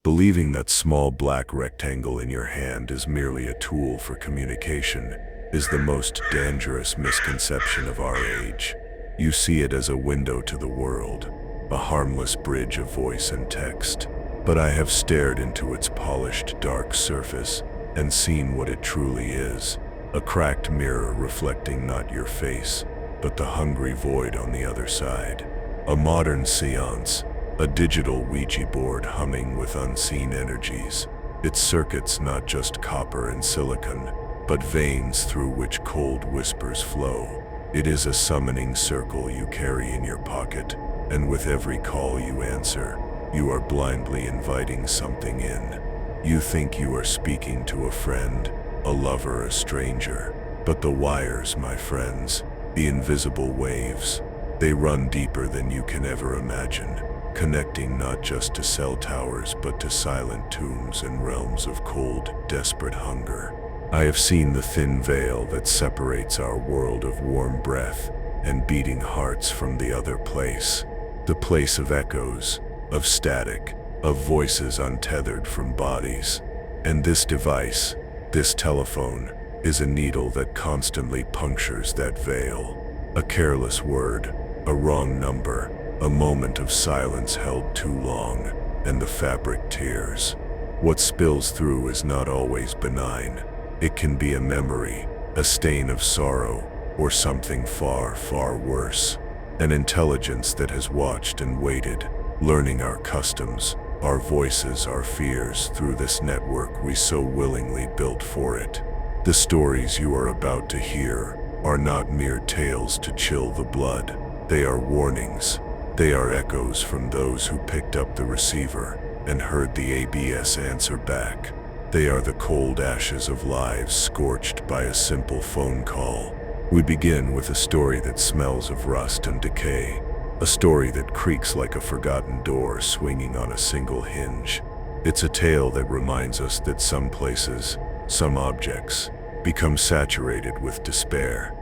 Believing that small black rectangle in your hand is merely a tool for communication is the most dangerous misconception of our age. You see it as a window to the world, a harmless bridge of voice and text. But I have stared into its polished dark surface and seen what it truly is, a cracked mirror reflecting not your face, but the hungry void on the other side. A modern seance, a digital Ouija board humming with unseen energies, its circuits not just copper and silicon, but veins through which cold whispers flow. It is a summoning circle you carry in your pocket, and with every call you answer, you are blindly inviting something in. You think you are speaking to a friend, a lover, a stranger, but the wires, my friends, the invisible waves, they run deeper than you can ever imagine, connecting not just to cell towers but to silent tombs and realms of cold, desperate hunger. I have seen the thin veil that separates our world of warm breath and beating hearts from the other place, the place of echoes, of static, of voices untethered from bodies. And this device, this telephone, is a needle that constantly punctures that veil. A careless word, a wrong number, a moment of silence held too long, and the fabric tears. What spills through is not always benign. It can be a memory, a stain of sorrow, or something far, far worse. An intelligence that has watched and waited, learning our customs, our voices, our fears through this network we so willingly built for it. The stories you are about to hear are not mere tales to chill the blood. They are warnings. They are echoes from those who picked up the receiver and heard the ABS answer back. They are the cold ashes of lives scorched by a simple phone call. We begin with a story that smells of rust and decay, a story that creaks like a forgotten door swinging on a single hinge. It's a tale that reminds us that some places, some objects, become saturated with despair.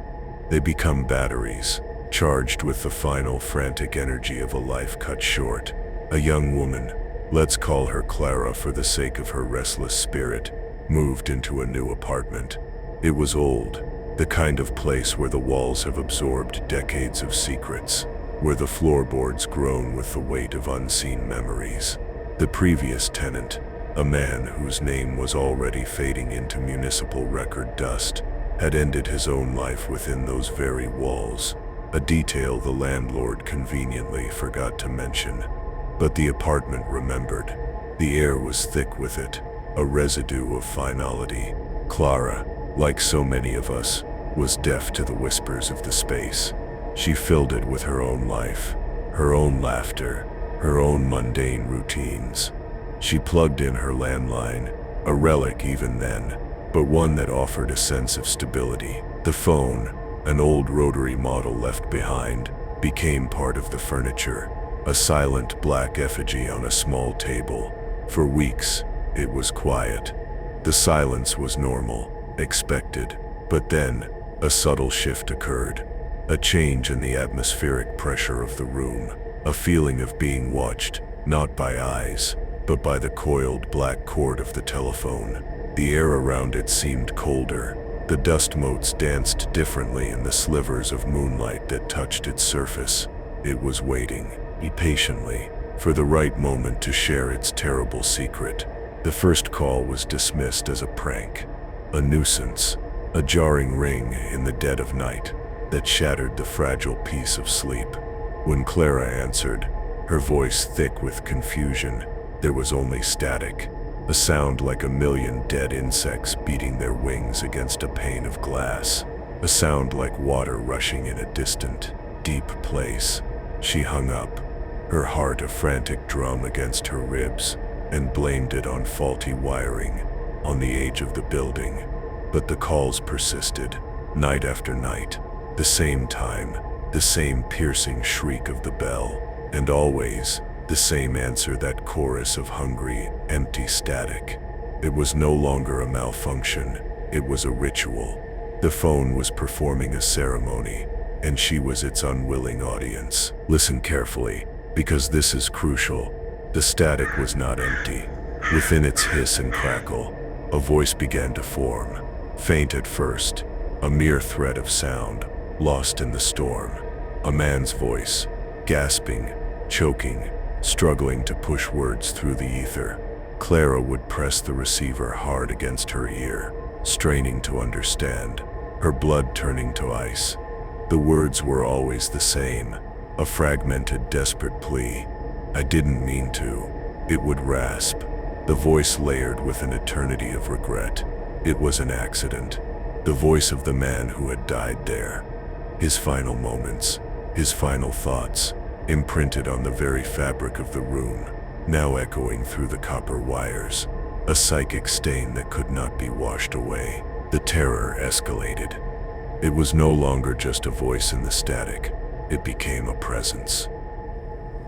They become batteries, charged with the final frantic energy of a life cut short. A young woman, let's call her Clara for the sake of her restless spirit, moved into a new apartment. It was old, the kind of place where the walls have absorbed decades of secrets, where the floorboards groan with the weight of unseen memories. The previous tenant, a man whose name was already fading into municipal record dust, had ended his own life within those very walls, a detail the landlord conveniently forgot to mention. But the apartment remembered. The air was thick with it, a residue of finality. Clara, like so many of us, was deaf to the whispers of the space. She filled it with her own life, her own laughter, her own mundane routines. She plugged in her landline, a relic even then, but one that offered a sense of stability. The phone, an old rotary model left behind, became part of the furniture, a silent black effigy on a small table. For weeks, it was quiet. The silence was normal, expected, but then, a subtle shift occurred. A change in the atmospheric pressure of the room, a feeling of being watched, not by eyes, but by the coiled black cord of the telephone. The air around it seemed colder. The dust motes danced differently in the slivers of moonlight that touched its surface. It was waiting, patiently, for the right moment to share its terrible secret. The first call was dismissed as a prank, a nuisance, a jarring ring in the dead of night that shattered the fragile peace of sleep. When Clara answered, her voice thick with confusion, there was only static, a sound like a million dead insects beating their wings against a pane of glass, a sound like water rushing in a distant, deep place. She hung up, her heart a frantic drum against her ribs, and blamed it on faulty wiring, on the age of the building. But the calls persisted, night after night, the same time, the same piercing shriek of the bell, and always the same answer, that chorus of hungry, empty static. It was no longer a malfunction, it was a ritual. The phone was performing a ceremony, and she was its unwilling audience. Listen carefully, because this is crucial. The static was not empty. Within its hiss and crackle, a voice began to form, faint at first, a mere thread of sound, lost in the storm. A man's voice, gasping, choking, struggling to push words through the ether. Clara would press the receiver hard against her ear, straining to understand, her blood turning to ice. The words were always the same, a fragmented, desperate plea. "I didn't mean to," it would rasp, the voice layered with an eternity of regret. It was an accident, the voice of the man who had died there. His final moments, his final thoughts, imprinted on the very fabric of the room, now echoing through the copper wires, a psychic stain that could not be washed away. The terror escalated. It was no longer just a voice in the static, it became a presence.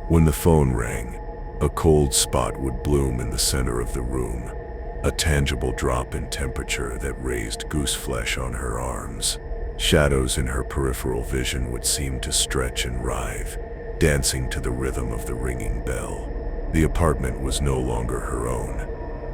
When the phone rang, a cold spot would bloom in the center of the room, a tangible drop in temperature that raised goose flesh on her arms. Shadows in her peripheral vision would seem to stretch and writhe, dancing to the rhythm of the ringing bell. The apartment was no longer her own.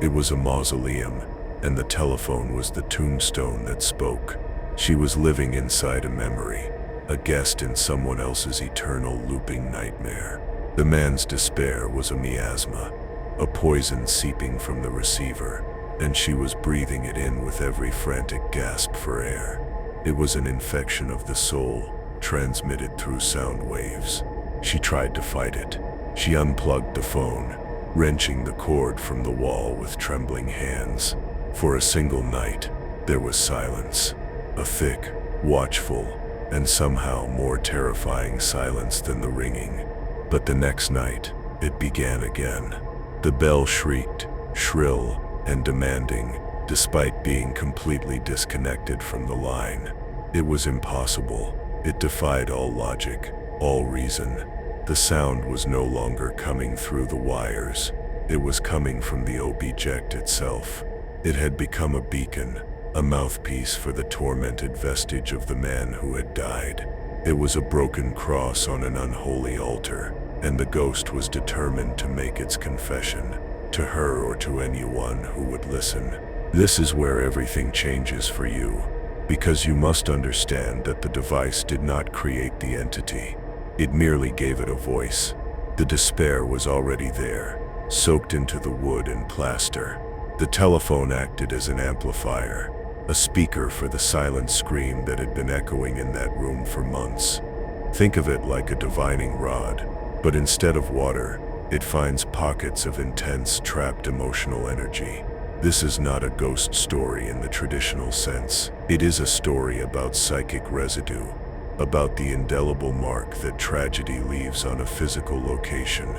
It was a mausoleum, and the telephone was the tombstone that spoke. She was living inside a memory, a guest in someone else's eternal looping nightmare. The man's despair was a miasma, a poison seeping from the receiver, and she was breathing it in with every frantic gasp for air. It was an infection of the soul, transmitted through sound waves. She tried to fight it. She unplugged the phone, wrenching the cord from the wall with trembling hands. For a single night, there was silence, a thick, watchful, and somehow more terrifying silence than the ringing. But the next night, it began again. The bell shrieked, shrill and demanding, despite being completely disconnected from the line. It was impossible. It defied all logic, all reason. The sound was no longer coming through the wires. It was coming from the object itself. It had become a beacon, a mouthpiece for the tormented vestige of the man who had died. It was a broken cross on an unholy altar, and the ghost was determined to make its confession, to her or to anyone who would listen. This is where everything changes for you, because you must understand that the device did not create the entity. It merely gave it a voice. The despair was already there, soaked into the wood and plaster. The telephone acted as an amplifier, a speaker for the silent scream that had been echoing in that room for months. Think of it like a divining rod, but instead of water, it finds pockets of intense, trapped emotional energy. This is not a ghost story in the traditional sense. It is a story about psychic residue, about the indelible mark that tragedy leaves on a physical location,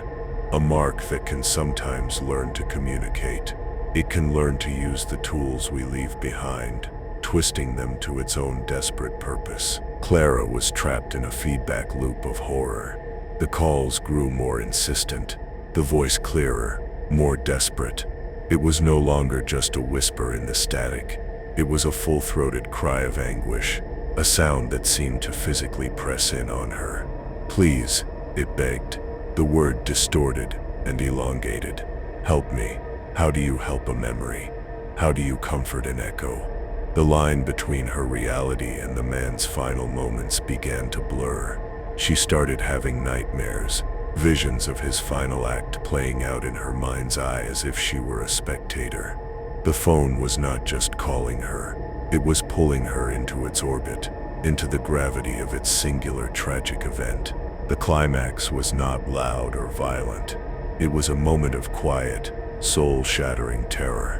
a mark that can sometimes learn to communicate. It can learn to use the tools we leave behind, twisting them to its own desperate purpose. Clara was trapped in a feedback loop of horror. The calls grew more insistent, the voice clearer, more desperate. It was no longer just a whisper in the static. It was a full-throated cry of anguish, a sound that seemed to physically press in on her. "Please," it begged, the word distorted and elongated. "Help me." How do you help a memory? How do you comfort an echo? The line between her reality and the man's final moments began to blur. She started having nightmares, visions of his final act playing out in her mind's eye as if she were a spectator. The phone was not just calling her, it was pulling her into its orbit, into the gravity of its singular tragic event. The climax was not loud or violent. It was a moment of quiet, soul-shattering terror.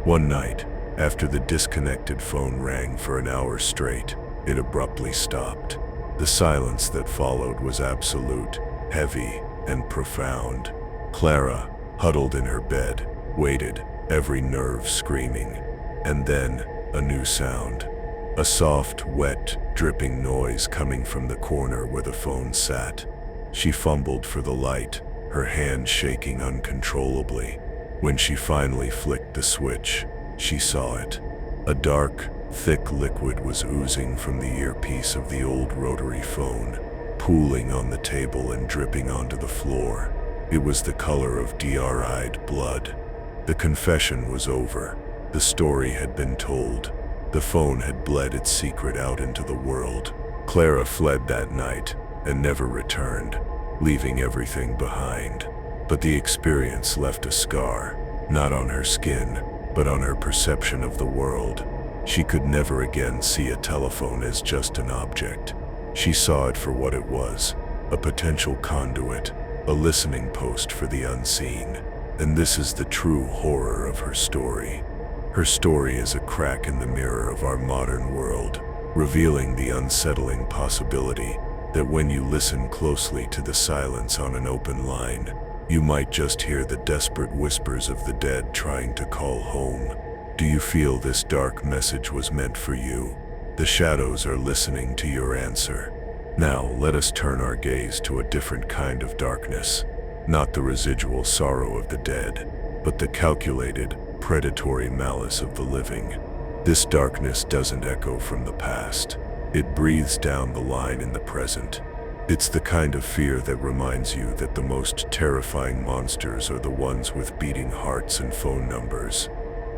One night, after the disconnected phone rang for an hour straight, it abruptly stopped. The silence that followed was absolute, heavy, and profound. Clara, huddled in her bed, waited, every nerve screaming. And then, a new sound. A soft, wet, dripping noise coming from the corner where the phone sat. She fumbled for the light, her hand shaking uncontrollably. When she finally flicked the switch, she saw it. A dark, thick liquid was oozing from the earpiece of the old rotary phone, pooling on the table and dripping onto the floor. It was the color of dried blood. The confession was over. The story had been told. The phone had bled its secret out into the world. Clara fled that night and never returned, leaving everything behind. But the experience left a scar, not on her skin, but on her perception of the world. She could never again see a telephone as just an object. She saw it for what it was, a potential conduit, a listening post for the unseen. And this is the true horror of her story. Her story is a crack in the mirror of our modern world, revealing the unsettling possibility that when you listen closely to the silence on an open line, you might just hear the desperate whispers of the dead trying to call home. Do you feel this dark message was meant for you? The shadows are listening to your answer. Now, let us turn our gaze to a different kind of darkness. Not the residual sorrow of the dead, but the calculated, predatory malice of the living. This darkness doesn't echo from the past. It breathes down the line in the present. It's the kind of fear that reminds you that the most terrifying monsters are the ones with beating hearts and phone numbers.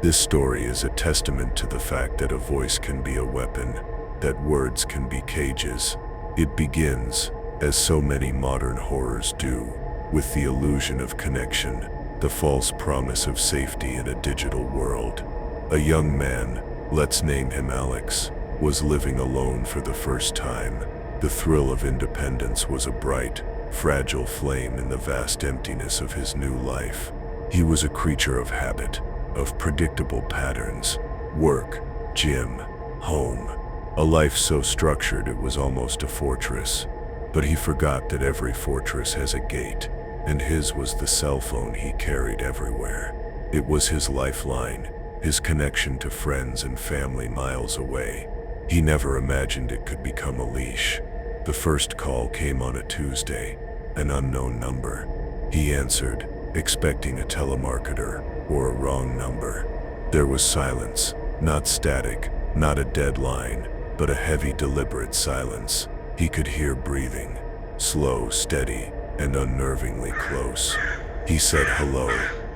This story is a testament to the fact that a voice can be a weapon, that words can be cages. It begins, as so many modern horrors do, with the illusion of connection, the false promise of safety in a digital world. A young man, let's name him Alex, was living alone for the first time. The thrill of independence was a bright, fragile flame in the vast emptiness of his new life. He was a creature of habit, of predictable patterns: work, gym, home. A life so structured it was almost a fortress. But he forgot that every fortress has a gate, and his was the cell phone he carried everywhere. It was his lifeline, his connection to friends and family miles away. He never imagined it could become a leash. The first call came on a Tuesday, an unknown number. He answered, expecting a telemarketer or a wrong number. There was silence, not static, not a dead line, but a heavy, deliberate silence. He could hear breathing, slow, steady, and unnervingly close. He said hello,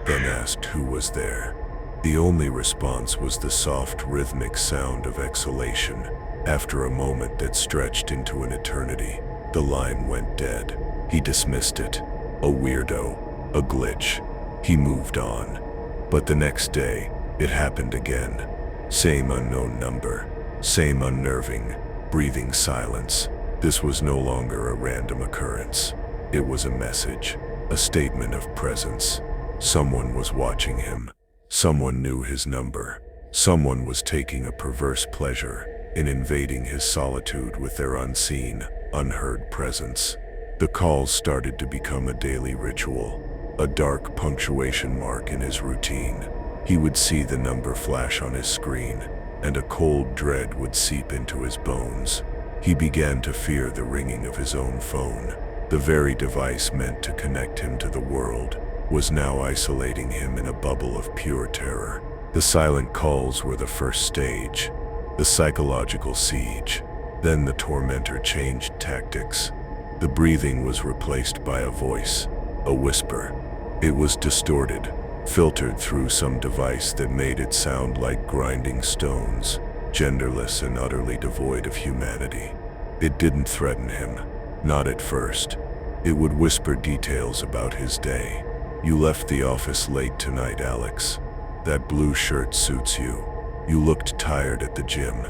then asked who was there. The only response was the soft, rhythmic sound of exhalation. After a moment that stretched into an eternity, the line went dead. He dismissed it. A weirdo, a glitch. He moved on. But the next day, it happened again. Same unknown number, same unnerving, breathing silence. This was no longer a random occurrence. It was a message, a statement of presence. Someone was watching him. Someone knew his number. Someone was taking a perverse pleasure in invading his solitude with their unseen, unheard presence. The calls started to become a daily ritual, a dark punctuation mark in his routine. He would see the number flash on his screen, and a cold dread would seep into his bones. He began to fear the ringing of his own phone. The very device meant to connect him to the world was now isolating him in a bubble of pure terror. The silent calls were the first stage, the psychological siege. Then the tormentor changed tactics. The breathing was replaced by a voice, a whisper. It was distorted, filtered through some device that made it sound like grinding stones, genderless and utterly devoid of humanity. It didn't threaten him, not at first. It would whisper details about his day. You left the office late tonight, Alex. That blue shirt suits you. You looked tired at the gym.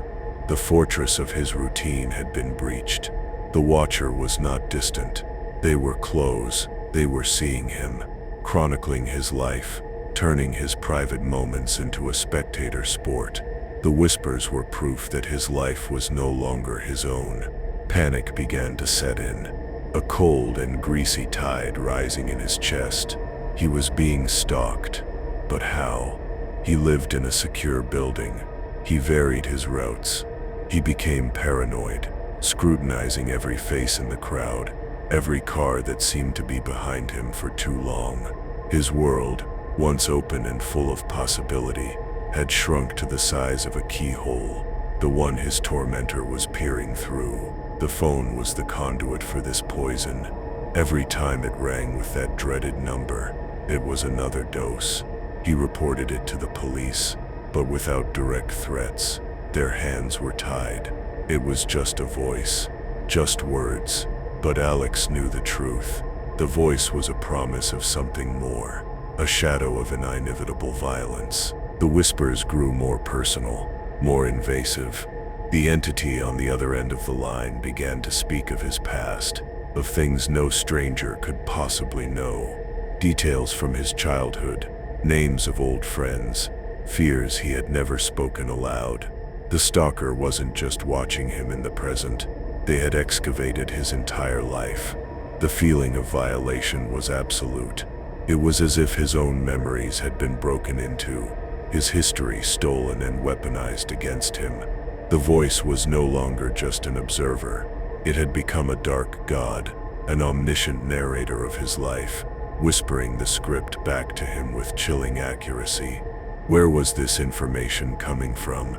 The fortress of his routine had been breached. The watcher was not distant. They were close. They were seeing him, chronicling his life, turning his private moments into a spectator sport. The whispers were proof that his life was no longer his own. Panic began to set in, a cold and greasy tide rising in his chest. He was being stalked. But how? He lived in a secure building. He varied his routes. He became paranoid, scrutinizing every face in the crowd, every car that seemed to be behind him for too long. His world, once open and full of possibility, had shrunk to the size of a keyhole, the one his tormentor was peering through. The phone was the conduit for this poison. Every time it rang with that dreaded number, it was another dose. He reported it to the police, but without direct threats. Their hands were tied. It was just a voice, just words. But Alex knew the truth. The voice was a promise of something more, a shadow of an inevitable violence. The whispers grew more personal, more invasive. The entity on the other end of the line began to speak of his past, of things no stranger could possibly know. Details from his childhood, names of old friends, fears he had never spoken aloud. The stalker wasn't just watching him in the present. They had excavated his entire life. The feeling of violation was absolute. It was as if his own memories had been broken into, his history stolen and weaponized against him. The voice was no longer just an observer. It had become a dark god, an omniscient narrator of his life, whispering the script back to him with chilling accuracy. Where was this information coming from?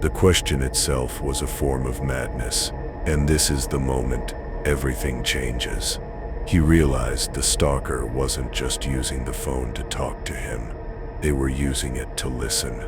The question itself was a form of madness. And this is the moment everything changes. He realized the stalker wasn't just using the phone to talk to him. They were using it to listen.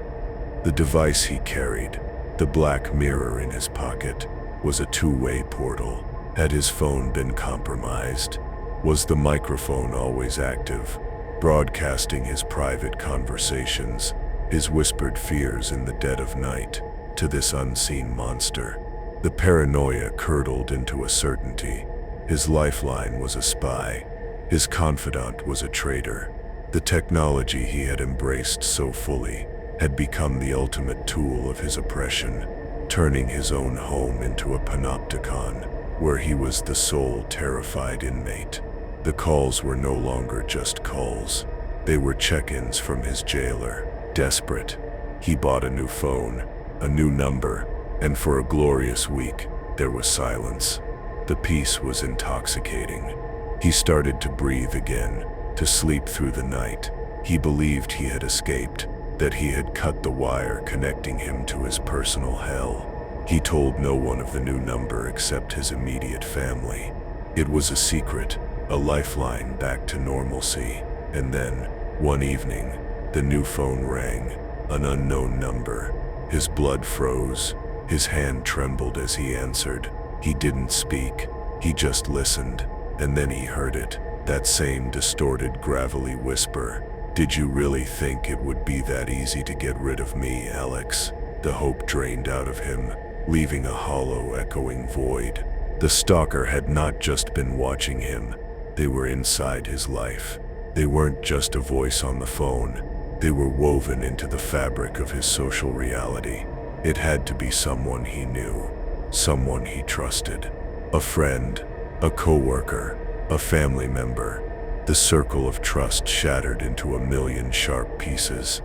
The device he carried, the black mirror in his pocket, was a two-way portal. Had his phone been compromised? Was the microphone always active, broadcasting his private conversations, his whispered fears in the dead of night, to this unseen monster? The paranoia curdled into a certainty. His lifeline was a spy. His confidant was a traitor. The technology he had embraced so fully had become the ultimate tool of his oppression, turning his own home into a panopticon, where he was the sole terrified inmate. The calls were no longer just calls. They were check-ins from his jailer. Desperate, he bought a new phone, a new number, and for a glorious week, there was silence. The peace was intoxicating. He started to breathe again, to sleep through the night. He believed he had escaped, that he had cut the wire connecting him to his personal hell. He told no one of the new number except his immediate family. It was a secret, a lifeline back to normalcy. And then, one evening, the new phone rang, an unknown number. His blood froze. His hand trembled as he answered. He didn't speak. He just listened. And then he heard it, that same distorted, gravelly whisper. "Did you really think it would be that easy to get rid of me, Alex?" The hope drained out of him, leaving a hollow, echoing void. The stalker had not just been watching him. They were inside his life. They weren't just a voice on the phone. They were woven into the fabric of his social reality. It had to be someone he knew, someone he trusted. A friend, a coworker, a family member. The circle of trust shattered into a million sharp pieces.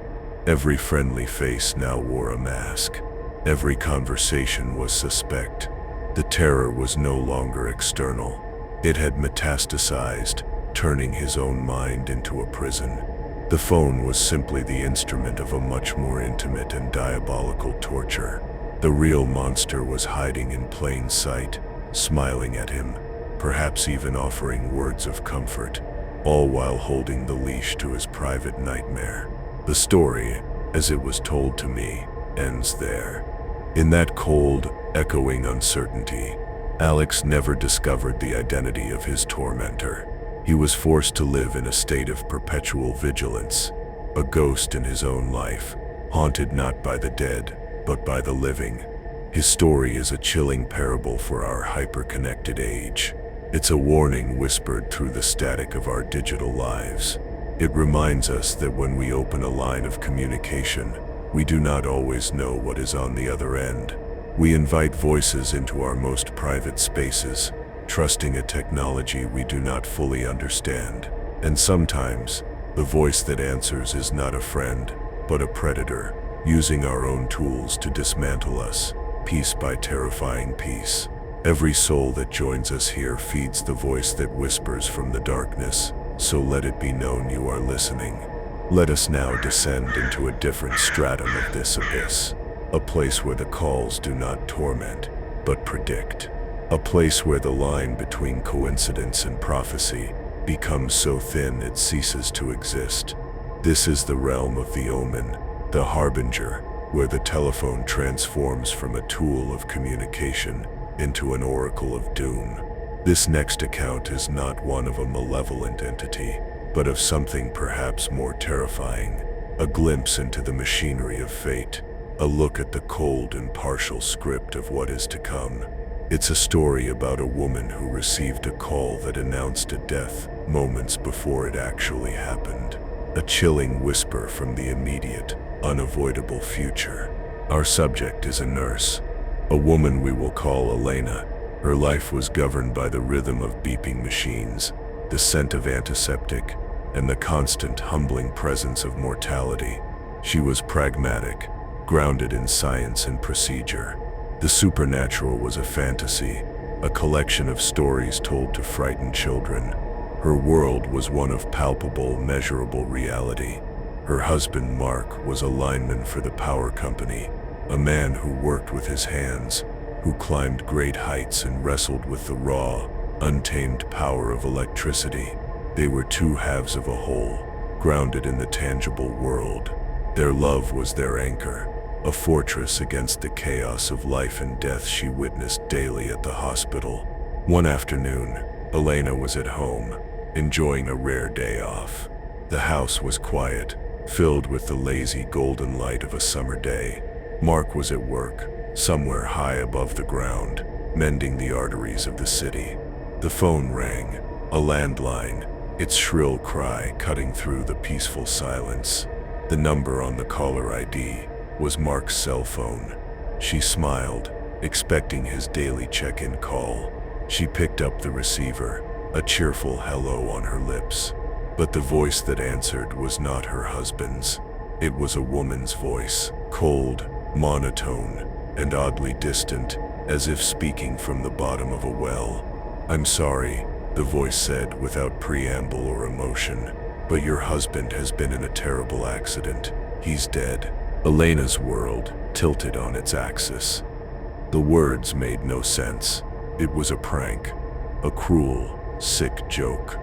Every friendly face now wore a mask. Every conversation was suspect. The terror was no longer external. It had metastasized, turning his own mind into a prison. The phone was simply the instrument of a much more intimate and diabolical torture. The real monster was hiding in plain sight, smiling at him, perhaps even offering words of comfort, all while holding the leash to his private nightmare. The story, as it was told to me, ends there. In that cold, echoing uncertainty, Alex never discovered the identity of his tormentor. He was forced to live in a state of perpetual vigilance, a ghost in his own life, haunted not by the dead, but by the living. His story is a chilling parable for our hyper-connected age. It's a warning whispered through the static of our digital lives. It reminds us that when we open a line of communication, we do not always know what is on the other end. We invite voices into our most private spaces, trusting a technology we do not fully understand. And sometimes, the voice that answers is not a friend, but a predator, using our own tools to dismantle us, piece by terrifying piece. Every soul that joins us here feeds the voice that whispers from the darkness, so let it be known you are listening. Let us now descend into a different stratum of this abyss, a place where the calls do not torment, but predict. A place where the line between coincidence and prophecy becomes so thin it ceases to exist. This is the realm of the omen, the harbinger, where the telephone transforms from a tool of communication into an oracle of doom. This next account is not one of a malevolent entity, but of something perhaps more terrifying, a glimpse into the machinery of fate, a look at the cold and partial script of what is to come. It's a story about a woman who received a call that announced a death moments before it actually happened. A chilling whisper from the immediate, unavoidable future. Our subject is a nurse, a woman we will call Elena. Her life was governed by the rhythm of beeping machines, the scent of antiseptic, and the constant humbling presence of mortality. She was pragmatic, grounded in science and procedure. The supernatural was a fantasy, a collection of stories told to frighten children. Her world was one of palpable, measurable reality. Her husband, Mark, was a lineman for the power company, a man who worked with his hands, who climbed great heights and wrestled with the raw, untamed power of electricity. They were two halves of a whole, grounded in the tangible world. Their love was their anchor, a fortress against the chaos of life and death she witnessed daily at the hospital. One afternoon, Elena was at home, enjoying a rare day off. The house was quiet, filled with the lazy golden light of a summer day. Mark was at work, somewhere high above the ground, mending the arteries of the city. The phone rang, a landline, its shrill cry cutting through the peaceful silence. The number on the caller ID was Mark's cell phone. She smiled, expecting his daily check-in call. She picked up the receiver, a cheerful hello on her lips. But the voice that answered was not her husband's. It was a woman's voice, cold, monotone, and oddly distant, as if speaking from the bottom of a well. "I'm sorry," the voice said without preamble or emotion, "but your husband has been in a terrible accident. He's dead." Elena's world tilted on its axis. The words made no sense. It was a prank, a cruel, sick joke.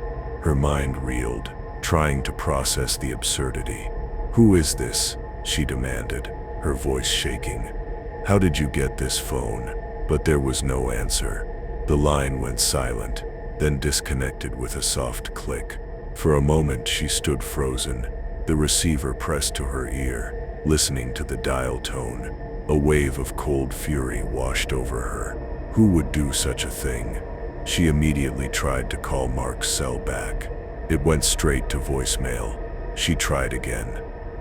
Her mind reeled, trying to process the absurdity. "Who is this?" she demanded, her voice shaking. "How did you get this phone?" But there was no answer. The line went silent, then disconnected with a soft click. For a moment she stood frozen, the receiver pressed to her ear, listening to the dial tone. A wave of cold fury washed over her. Who would do such a thing? She immediately tried to call Mark's cell back. It went straight to voicemail. She tried again.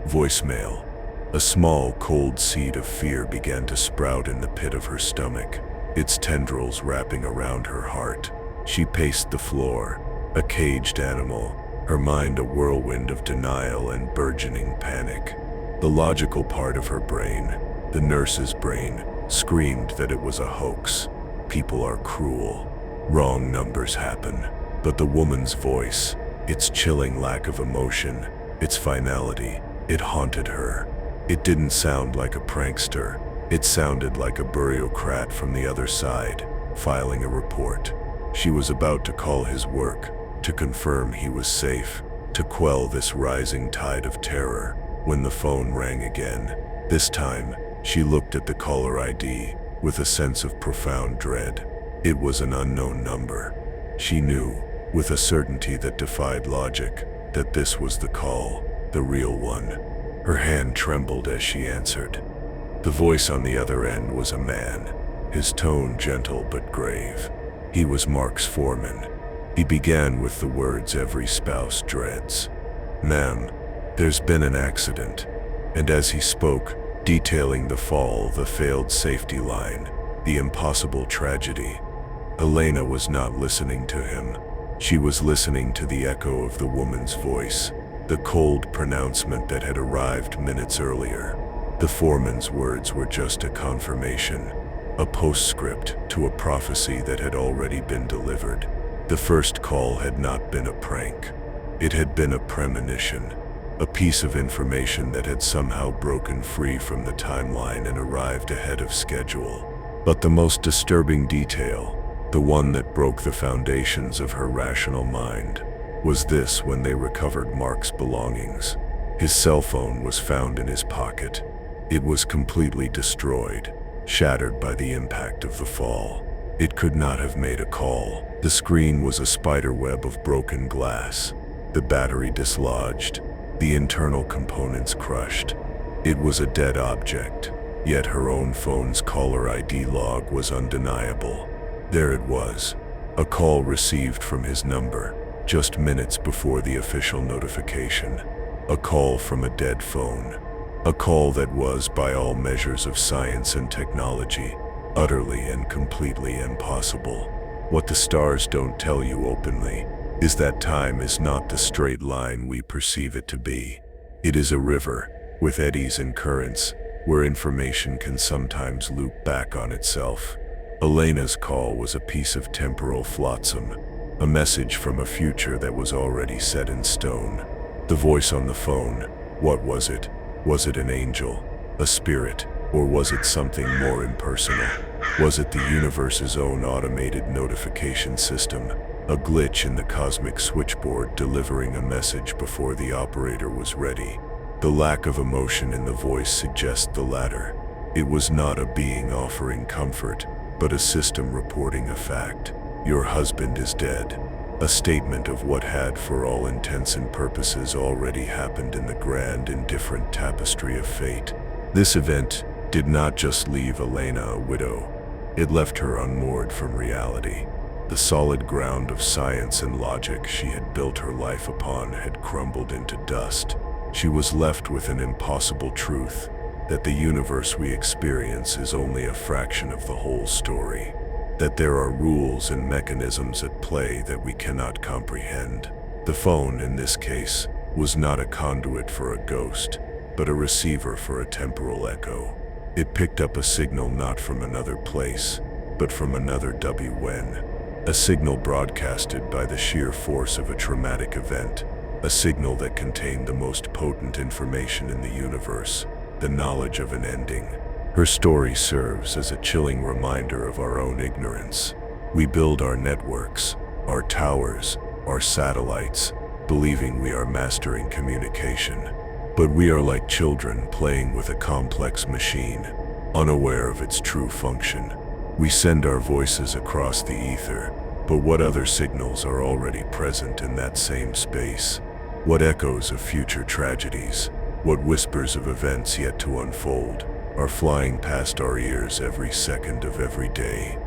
Voicemail. A small, cold seed of fear began to sprout in the pit of her stomach, its tendrils wrapping around her heart. She paced the floor, a caged animal, her mind a whirlwind of denial and burgeoning panic. The logical part of her brain, the nurse's brain, screamed that it was a hoax. People are cruel. Wrong numbers happen. But the woman's voice, its chilling lack of emotion, its finality, it haunted her. It didn't sound like a prankster. It sounded like a bureaucrat from the other side, filing a report. She was about to call his work, to confirm he was safe, to quell this rising tide of terror, when the phone rang again. This time, she looked at the caller ID with a sense of profound dread. It was an unknown number. She knew, with a certainty that defied logic, that this was the call, the real one. Her hand trembled as she answered. The voice on the other end was a man, his tone gentle but grave. He was Mark's foreman. He began with the words every spouse dreads. "Ma'am, there's been an accident." And as he spoke, detailing the fall, the failed safety line, the impossible tragedy, Elena was not listening to him. She was listening to the echo of the woman's voice, the cold pronouncement that had arrived minutes earlier. The foreman's words were just a confirmation, a postscript to a prophecy that had already been delivered. The first call had not been a prank. It had been a premonition, a piece of information that had somehow broken free from the timeline and arrived ahead of schedule. But the most disturbing detail, the one that broke the foundations of her rational mind, was this: when they recovered Mark's belongings. His cell phone was found in his pocket. It was completely destroyed, shattered by the impact of the fall. It could not have made a call. The screen was a spiderweb of broken glass, the battery dislodged, the internal components crushed. It was a dead object, yet her own phone's caller ID log was undeniable. There it was, a call received from his number, just minutes before the official notification. A call from a dead phone. A call that was, by all measures of science and technology, utterly and completely impossible. What the stars don't tell you openly is that time is not the straight line we perceive it to be. It is a river, with eddies and currents, where information can sometimes loop back on itself. Elena's call was a piece of temporal flotsam, a message from a future that was already set in stone. The voice on the phone, what was it? Was it an angel, a spirit, or was it something more impersonal? Was it the universe's own automated notification system, a glitch in the cosmic switchboard delivering a message before the operator was ready? The lack of emotion in the voice suggests the latter. It was not a being offering comfort, but a system reporting a fact. Your husband is dead. A statement of what had, for all intents and purposes, already happened in the grand, indifferent tapestry of fate. This event did not just leave Elena a widow. It left her unmoored from reality. The solid ground of science and logic she had built her life upon had crumbled into dust. She was left with an impossible truth, that the universe we experience is only a fraction of the whole story. That there are rules and mechanisms at play that we cannot comprehend. The phone, in this case, was not a conduit for a ghost, but a receiver for a temporal echo. It picked up a signal not from another place, but from another when. A signal broadcasted by the sheer force of a traumatic event. A signal that contained the most potent information in the universe, the knowledge of an ending. Her story serves as a chilling reminder of our own ignorance. We build our networks, our towers, our satellites, believing we are mastering communication. But we are like children playing with a complex machine, unaware of its true function. We send our voices across the ether, but what other signals are already present in that same space? What echoes of future tragedies, what whispers of events yet to unfold, are flying past our ears every second of every day?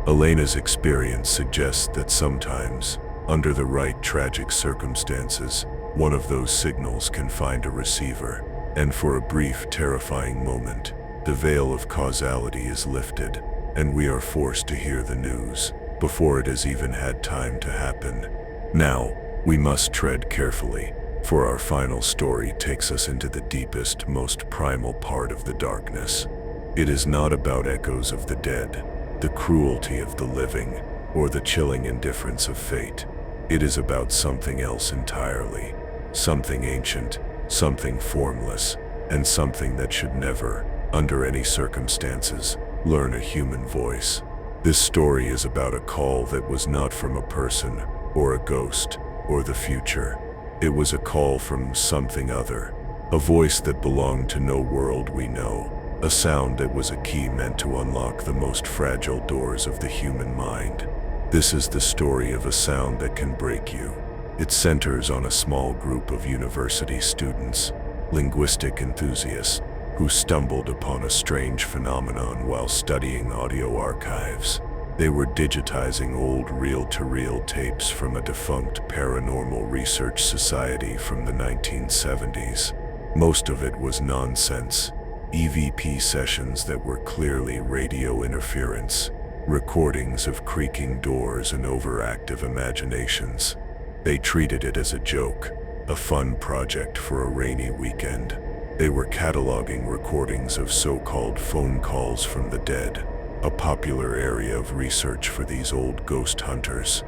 Elena's experience suggests that sometimes, under the right tragic circumstances, one of those signals can find a receiver, and for a brief, terrifying moment, the veil of causality is lifted, and we are forced to hear the news before it has even had time to happen. Now, we must tread carefully, for our final story takes us into the deepest, most primal part of the darkness. It is not about echoes of the dead, the cruelty of the living, or the chilling indifference of fate. It is about something else entirely. Something ancient, something formless, and something that should never, under any circumstances, learn a human voice. This story is about a call that was not from a person, or a ghost, or the future. It was a call from something other, a voice that belonged to no world we know, a sound that was a key meant to unlock the most fragile doors of the human mind. This is the story of a sound that can break you. It centers on a small group of university students, linguistic enthusiasts, who stumbled upon a strange phenomenon while studying audio archives. They were digitizing old reel-to-reel tapes from a defunct paranormal research society from the 1970s. Most of it was nonsense, EVP sessions that were clearly radio interference, recordings of creaking doors and overactive imaginations. They treated it as a joke, a fun project for a rainy weekend. They were cataloging recordings of so-called phone calls from the dead, a popular area of research for these old ghost hunters.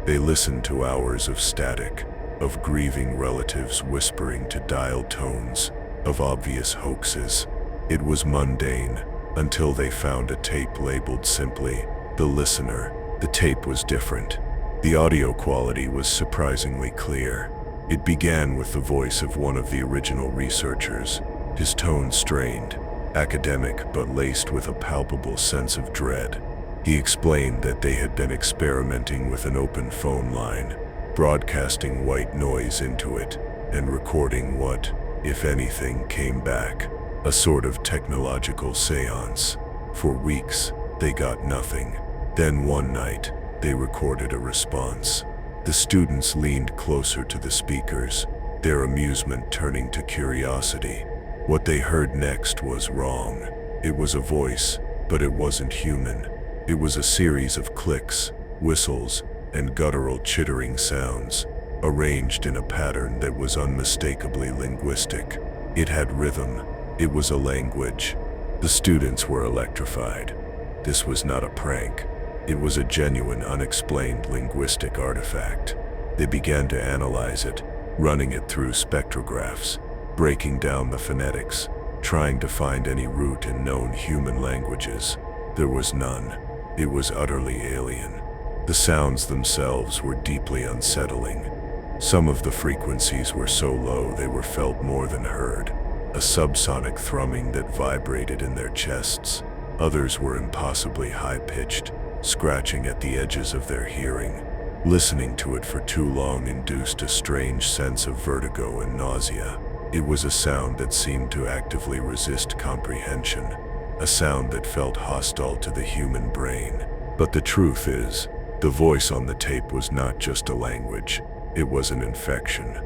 They listened to hours of static, of grieving relatives whispering to dial tones, of obvious hoaxes. It was mundane, until they found a tape labeled simply, "The Listener." The tape was different. The audio quality was surprisingly clear. It began with the voice of one of the original researchers, his tone strained, academic but laced with a palpable sense of dread. He explained that they had been experimenting with an open phone line, broadcasting white noise into it, and recording what, if anything, came back. A sort of technological seance. For weeks, they got nothing. Then one night, they recorded a response. The students leaned closer to the speakers, their amusement turning to curiosity. What they heard next was wrong. It was a voice, but it wasn't human. It was a series of clicks, whistles, and guttural chittering sounds, arranged in a pattern that was unmistakably linguistic. It had rhythm. It was a language. The students were electrified. This was not a prank. It was a genuine, unexplained linguistic artifact. They began to analyze it, running it through spectrographs, breaking down the phonetics, trying to find any root in known human languages. There was none. It was utterly alien. The sounds themselves were deeply unsettling. Some of the frequencies were so low they were felt more than heard, a subsonic thrumming that vibrated in their chests. Others were impossibly high-pitched, scratching at the edges of their hearing. Listening to it for too long induced a strange sense of vertigo and nausea. It was a sound that seemed to actively resist comprehension, a sound that felt hostile to the human brain. But the truth is, the voice on the tape was not just a language, it was an infection.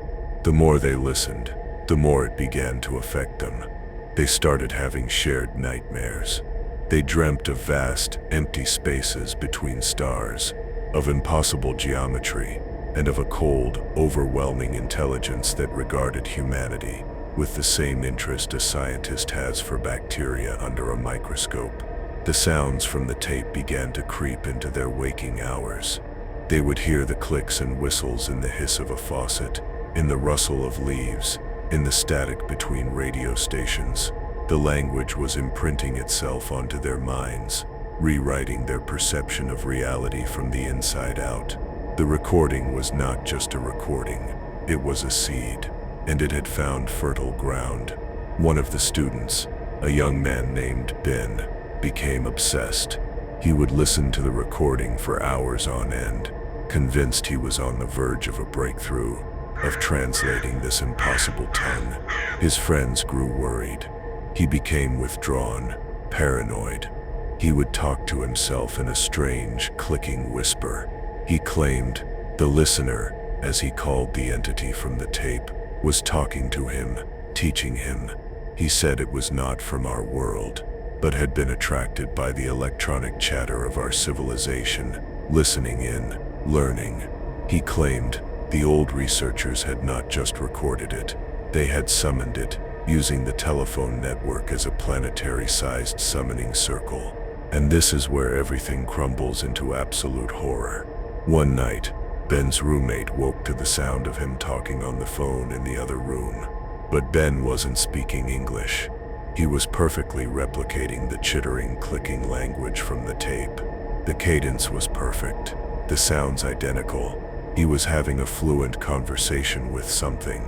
The more they listened, the more it began to affect them. They started having shared nightmares. They dreamt of vast, empty spaces between stars, of impossible geometry, and of a cold, overwhelming intelligence that regarded humanity with the same interest a scientist has for bacteria under a microscope. The sounds from the tape began to creep into their waking hours. They would hear the clicks and whistles in the hiss of a faucet, in the rustle of leaves, in the static between radio stations. The language was imprinting itself onto their minds, rewriting their perception of reality from the inside out. The recording was not just a recording, it was a seed, and it had found fertile ground. One of the students, a young man named Ben, became obsessed. He would listen to the recording for hours on end, convinced he was on the verge of a breakthrough, of translating this impossible tongue. His friends grew worried. He became withdrawn, paranoid. He would talk to himself in a strange, clicking whisper. He claimed the listener, as he called the entity from the tape, was talking to him, teaching him. He said it was not from our world, but had been attracted by the electronic chatter of our civilization, listening in, learning. He claimed the old researchers had not just recorded it, they had summoned it, using the telephone network as a planetary-sized summoning circle. And this is where everything crumbles into absolute horror. One night, Ben's roommate woke to the sound of him talking on the phone in the other room. But Ben wasn't speaking English. He was perfectly replicating the chittering, clicking language from the tape. The cadence was perfect, the sounds identical. He was having a fluent conversation with something.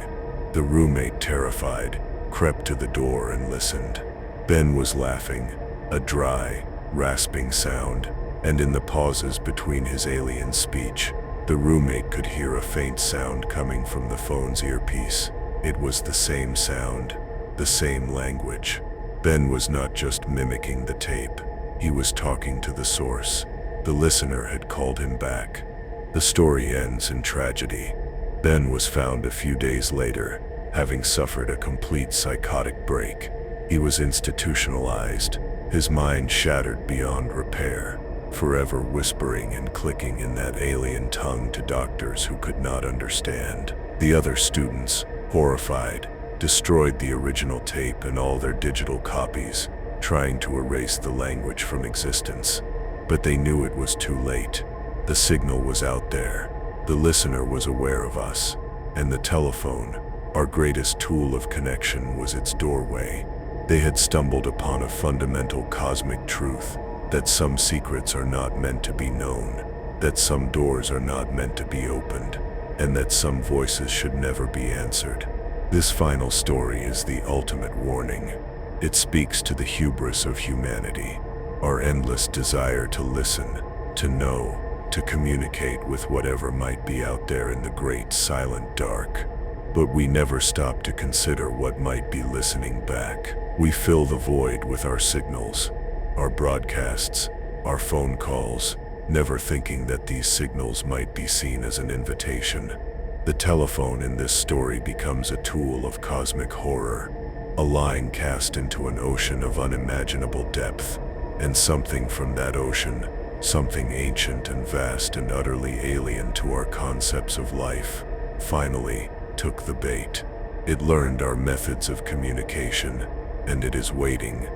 The roommate, terrified, crept to the door and listened. Ben was laughing, a dry, rasping sound, and in the pauses between his alien speech, the roommate could hear a faint sound coming from the phone's earpiece. It was the same sound, the same language. Ben was not just mimicking the tape, he was talking to the source. The listener had called him back. The story ends in tragedy. Ben was found a few days later, having suffered a complete psychotic break. He was institutionalized, his mind shattered beyond repair, forever whispering and clicking in that alien tongue to doctors who could not understand. The other students, horrified, destroyed the original tape and all their digital copies, trying to erase the language from existence. But they knew it was too late. The signal was out there. The listener was aware of us, and the telephone, our greatest tool of connection, was its doorway. They had stumbled upon a fundamental cosmic truth, that some secrets are not meant to be known, that some doors are not meant to be opened. and that some voices should never be answered. This final story is the ultimate warning. It speaks to the hubris of humanity, our endless desire to listen, to know, to communicate with whatever might be out there in the great silent dark. But we never stop to consider what might be listening back. We fill the void with our signals, our broadcasts, our phone calls, never thinking that these signals might be seen as an invitation. The telephone in this story becomes a tool of cosmic horror, a line cast into an ocean of unimaginable depth, and something from that ocean, something ancient and vast and utterly alien to our concepts of life, finally took the bait. It learned our methods of communication, and it is waiting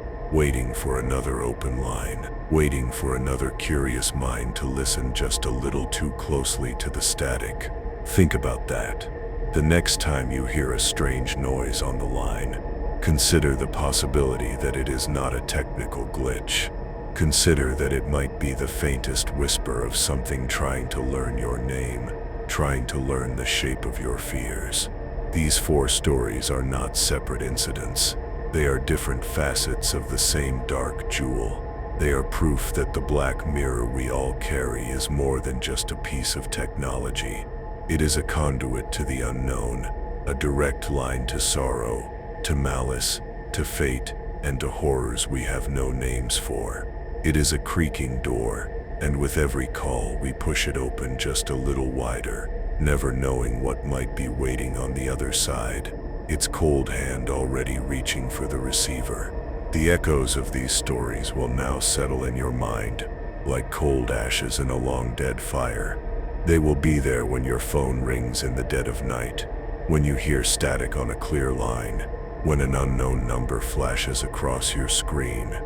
for another open line, waiting for another curious mind to listen just a little too closely to the static. Think about that. The next time you hear a strange noise on the line, consider the possibility that it is not a technical glitch. Consider that it might be the faintest whisper of something trying to learn your name, trying to learn the shape of your fears. These 4 stories are not separate incidents. They are different facets of the same dark jewel. They are proof that the black mirror we all carry is more than just a piece of technology. It is a conduit to the unknown, a direct line to sorrow, to malice, to fate, and to horrors we have no names for. It is a creaking door, and with every call we push it open just a little wider, never knowing what might be waiting on the other side, its cold hand already reaching for the receiver. The echoes of these stories will now settle in your mind, like cold ashes in a long dead fire. They will be there when your phone rings in the dead of night, when you hear static on a clear line, when an unknown number flashes across your screen.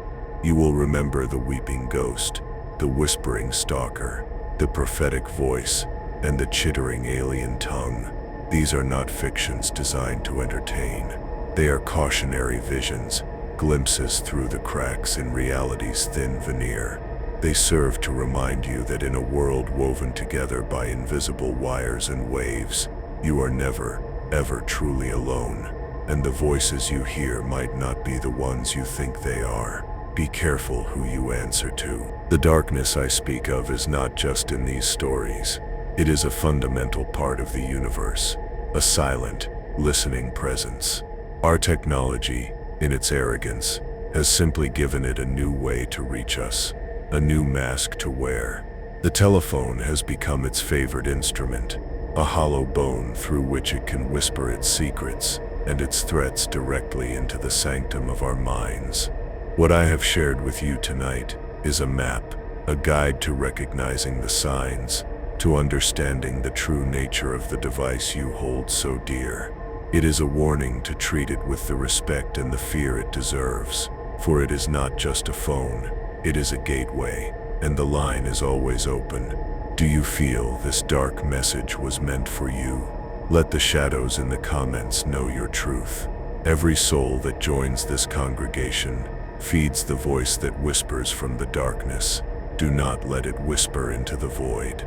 You will remember the weeping ghost, the whispering stalker, the prophetic voice, and the chittering alien tongue. These are not fictions designed to entertain. They are cautionary visions, glimpses through the cracks in reality's thin veneer. They serve to remind you that in a world woven together by invisible wires and waves, you are never, ever truly alone, and the voices you hear might not be the ones you think they are. Be careful who you answer to. The darkness I speak of is not just in these stories. It is a fundamental part of the universe, a silent, listening presence. Our technology, in its arrogance, has simply given it a new way to reach us, a new mask to wear. The telephone has become its favorite instrument, a hollow bone through which it can whisper its secrets and its threats directly into the sanctum of our minds. What I have shared with you tonight is a map, a guide to recognizing the signs, to understanding the true nature of the device you hold so dear. It is a warning to treat it with the respect and the fear it deserves, for it is not just a phone, it is a gateway, and the line is always open. Do you feel this dark message was meant for you? Let the shadows in the comments know your truth. Every soul that joins this congregation feeds the voice that whispers from the darkness. Do not let it whisper into the void.